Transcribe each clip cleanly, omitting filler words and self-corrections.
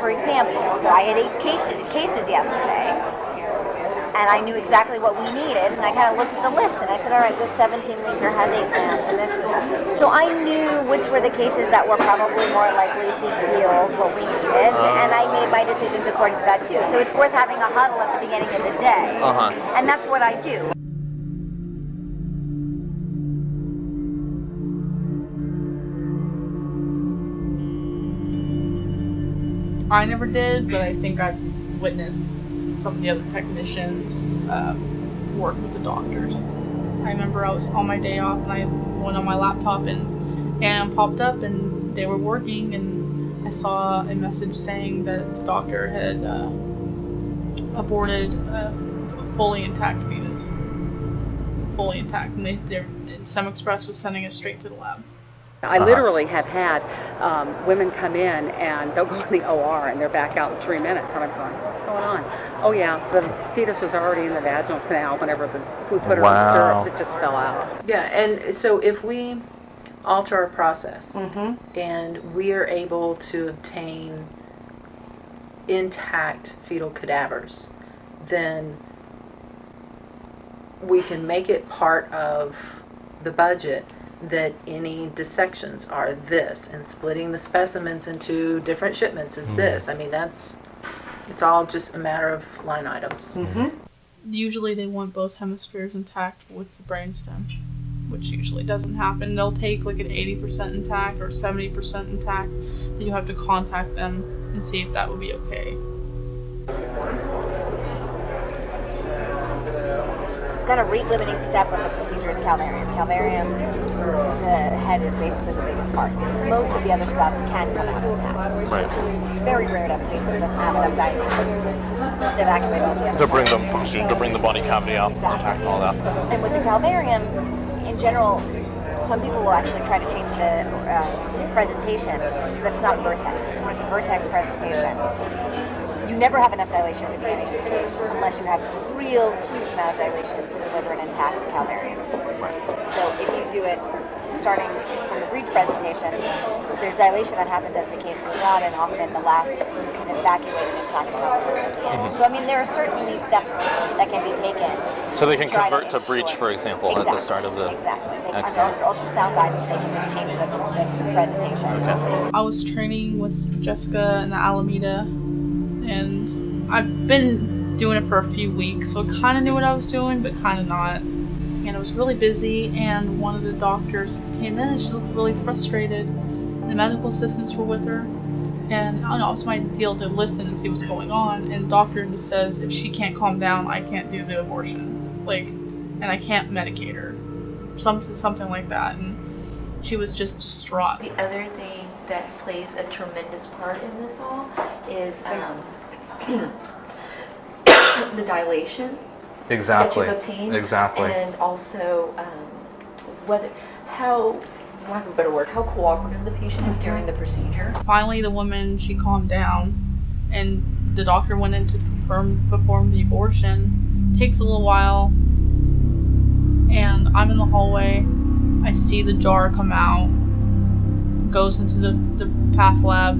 For example, so I had 8 cases yesterday, and I knew exactly what we needed, and I kind of looked at the list, and I said, all right, this 17-weeker has 8 lambs, and this was... So I knew which were the cases that were probably more likely to yield what we needed, and I made my decisions according to that too. So it's worth having a huddle at the beginning of the day, and that's what I do. I never did, but I think I've witnessed some of the other technicians work with the doctors. I remember I was on my day off and I went on my laptop and popped up and they were working, and I saw a message saying that the doctor had aborted a fully intact fetus. Fully intact, and Sem Express was sending it straight to the lab. I literally have had women come in and they'll go in the OR and they're back out in 3 minutes. And I'm going, what's going on? Oh yeah, the fetus was already in the vaginal canal whenever we put her on syrups. It just fell out. Yeah, and so if we alter our process and we are able to obtain intact fetal cadavers, then we can make it part of the budget that any dissections are this, and splitting the specimens into different shipments is this. I mean, it's all just a matter of line items. Usually they want both hemispheres intact with the brainstem, which usually doesn't happen. They'll take like an 80% intact or 70% intact, and you have to contact them and see if that would be okay. Got a rate-limiting step of the procedure is calvarium. Calvarium, the head is basically the biggest part. Most of the other stuff can come out intact. Right. It's very rare to have a patient that doesn't have enough dilation to evacuate all the other To bring parts. them function, to bring the body cavity out, intact and all that. And with the calvarium, in general, some people will actually try to change the presentation so that it's not vertex. Because when it's a vertex presentation, you never have enough dilation at the beginning of the case unless you have a real huge amount of dilation to deliver an intact calvarium. So if you do it starting from the breech presentation, there's dilation that happens as the case goes on, and often the last you can evacuate an intact calvarium. So I mean, there are certainly steps that can be taken. So they can try convert to ensure. breech, for example, at the start of the... Exactly. Excellent. Under ultrasound guidance, they can just change the presentation. Okay. I was training with Jessica in the Alameda, and I've been doing it for a few weeks, so I kind of knew what I was doing, but kind of not. And it was really busy, and one of the doctors came in and she looked really frustrated. The medical assistants were with her, and I don't know, it's my deal to listen and see what's going on, and the doctor just says if she can't calm down, I can't do the abortion. Like, and I can't medicate her. Something like that, and she was just distraught. The other thing that plays a tremendous part in this all is the dilation that you've obtained, and also how, for lack of a better word, how cooperative the patient is during the procedure. Finally, the woman, she calmed down, and the doctor went in to perform the abortion. Takes a little while, and I'm in the hallway. I see the jar come out, goes into the path lab,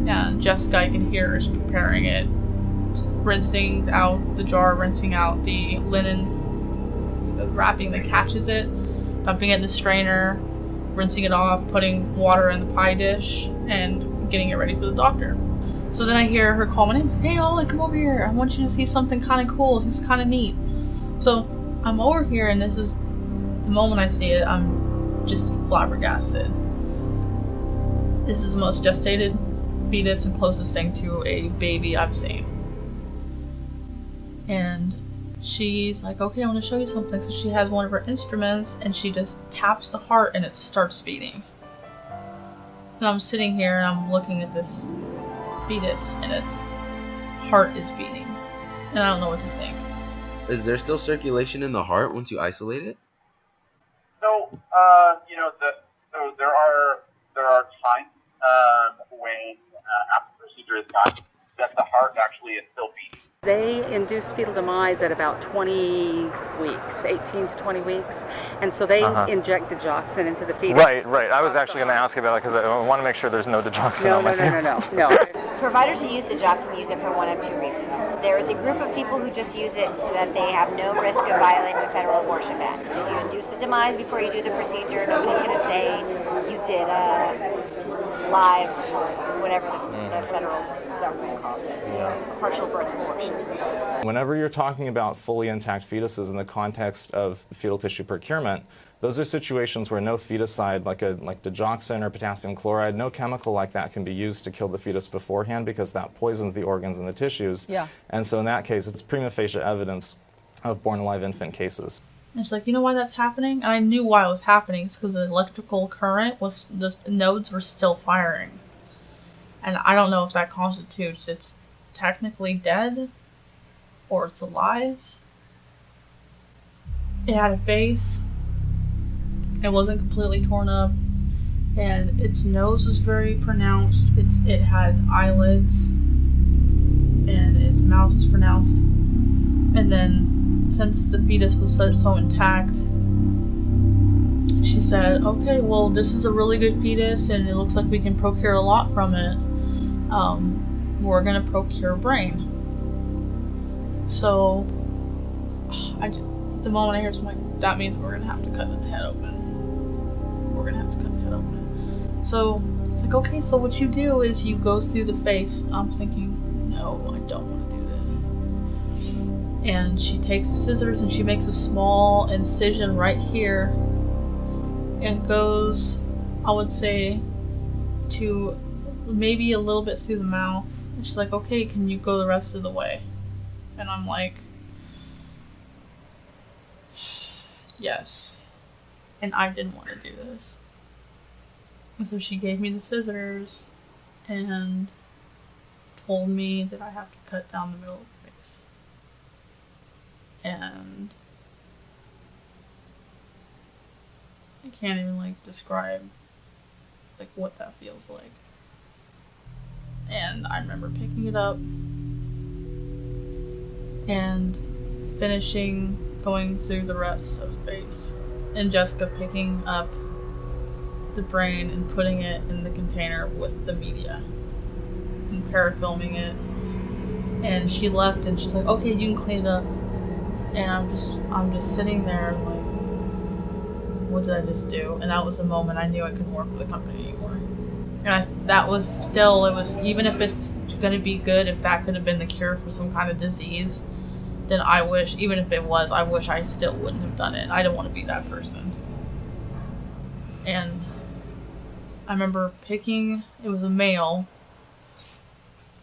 and Jessica, I can hear her, is preparing it, rinsing out the jar, rinsing out the linen, the wrapping that catches it, dumping it in the strainer, rinsing it off, putting water in the pie dish, and getting it ready for the doctor. So then I hear her call my name, hey Ollie, come over here, I want you to see something kind of cool, this is kind of neat. So I'm over here, and this is the moment I see it, I'm just flabbergasted. This is the most gestated fetus and closest thing to a baby I've seen. And she's like, okay, I want to show you something. So she has one of her instruments and she just taps the heart and it starts beating. And I'm sitting here and I'm looking at this fetus and its heart is beating. And I don't know what to think. Is there still circulation in the heart once you isolate it? So, so there are times when after the procedure is done that the heart actually is still beating. They induce fetal demise at about 20 weeks, 18 to 20 weeks. And so they inject digoxin into the fetus. Right. I was actually going to ask about it because I want to make sure there's no digoxin on my sample. No. Providers who use digoxin use it for one of two reasons. There is a group of people who just use it so that they have no risk of violating the federal abortion ban. If you induce a demise before you do the procedure, nobody's going to say you did a live, whatever the federal government calls it, a partial birth abortion. Whenever you're talking about fully intact fetuses in the context of fetal tissue procurement, those are situations where no feticide, like digoxin or potassium chloride, no chemical like that can be used to kill the fetus beforehand because that poisons the organs and the tissues. Yeah. And so in that case, it's prima facie evidence of born alive infant cases. And it's like, you know why that's happening? And I knew why it was happening. It's because the electrical current the nodes were still firing. And I don't know if that constitutes it's technically dead or it's alive. It had a face. It wasn't completely torn up. And its nose was very pronounced. It had eyelids. And its mouth was pronounced. And then, since the fetus was so intact, she said, okay, well, this is a really good fetus and it looks like we can procure a lot from it. We're going to procure brain. So, the moment I hear something like, that means we're going to have to cut the head open. We're going to have to cut the head open. So, it's like, okay, so what you do is you go through the face. I'm thinking, no, I don't want to do this. And she takes the scissors and she makes a small incision right here and goes, I would say, to maybe a little bit through the mouth. And she's like, okay, can you go the rest of the way? And I'm like, yes. And I didn't want to do this. And so she gave me the scissors and told me that I have to cut down the middle of the face. And I can't even describe what that feels like. And I remember picking it up and finishing going through the rest of the face. And Jessica picking up the brain and putting it in the container with the media and parafilming it. And she left and she's like, okay, you can clean it up. And I'm just sitting there like, what did I just do? And that was the moment I knew I couldn't work with the company anymore. And even if it's going to be good, if that could have been the cure for some kind of disease, then I wish I still wouldn't have done it. I don't want to be that person. And I remember it was a male.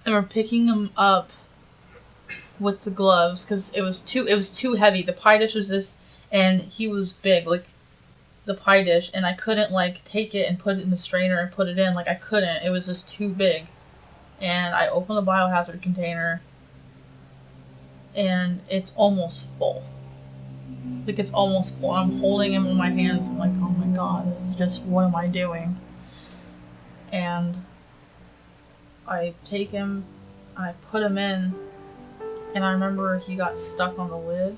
I remember picking him up with the gloves because it was too heavy. The pie dish was this, and he was big, the pie dish, and I couldn't take it and put it in the strainer and put it in. I couldn't. It was just too big. And I opened the biohazard container, and it's almost full. It's almost full. I'm holding him in my hands and oh my god, this is just, what am I doing? And I take him and I put him in, and I remember he got stuck on the lid,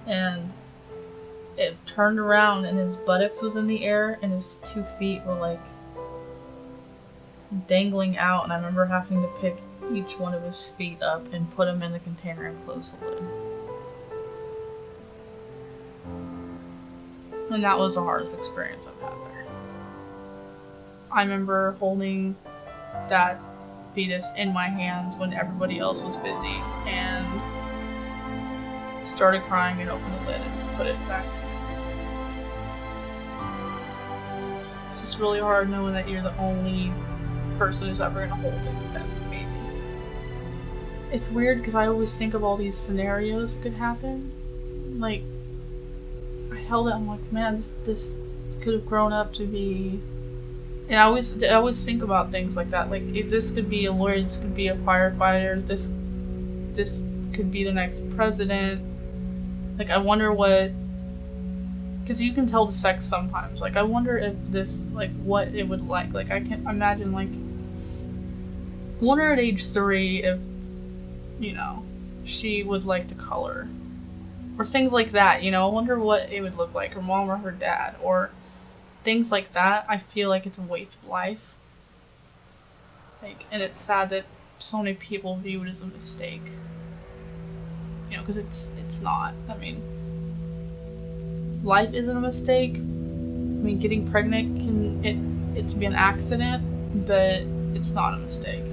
and it turned around and his buttocks was in the air and his 2 feet were dangling out, and I remember having to pick each one of his feet up and put him in the container and close the lid. And that was the hardest experience I've had there. I remember holding that fetus in my hands when everybody else was busy and started crying and opened the lid and put it back. It's just really hard knowing that you're the only person who's ever gonna hold that baby. It's weird because I always think of all these scenarios could happen. I held it, I'm like, man, this could have grown up to be. And I always think about things like that. If this could be a lawyer, this could be a firefighter, this could be the next president. I wonder what. Because you can tell the sex sometimes. I wonder if this, what it would like. I can imagine, I wonder at age 3 if you know, she would like to color. Or things like that, you know, I wonder what it would look like, her mom or her dad, or things like that. I feel like it's a waste of life. Like, and it's sad that so many people view it as a mistake. You know, because it's not. I mean, life isn't a mistake. I mean, getting pregnant can be an accident, but it's not a mistake.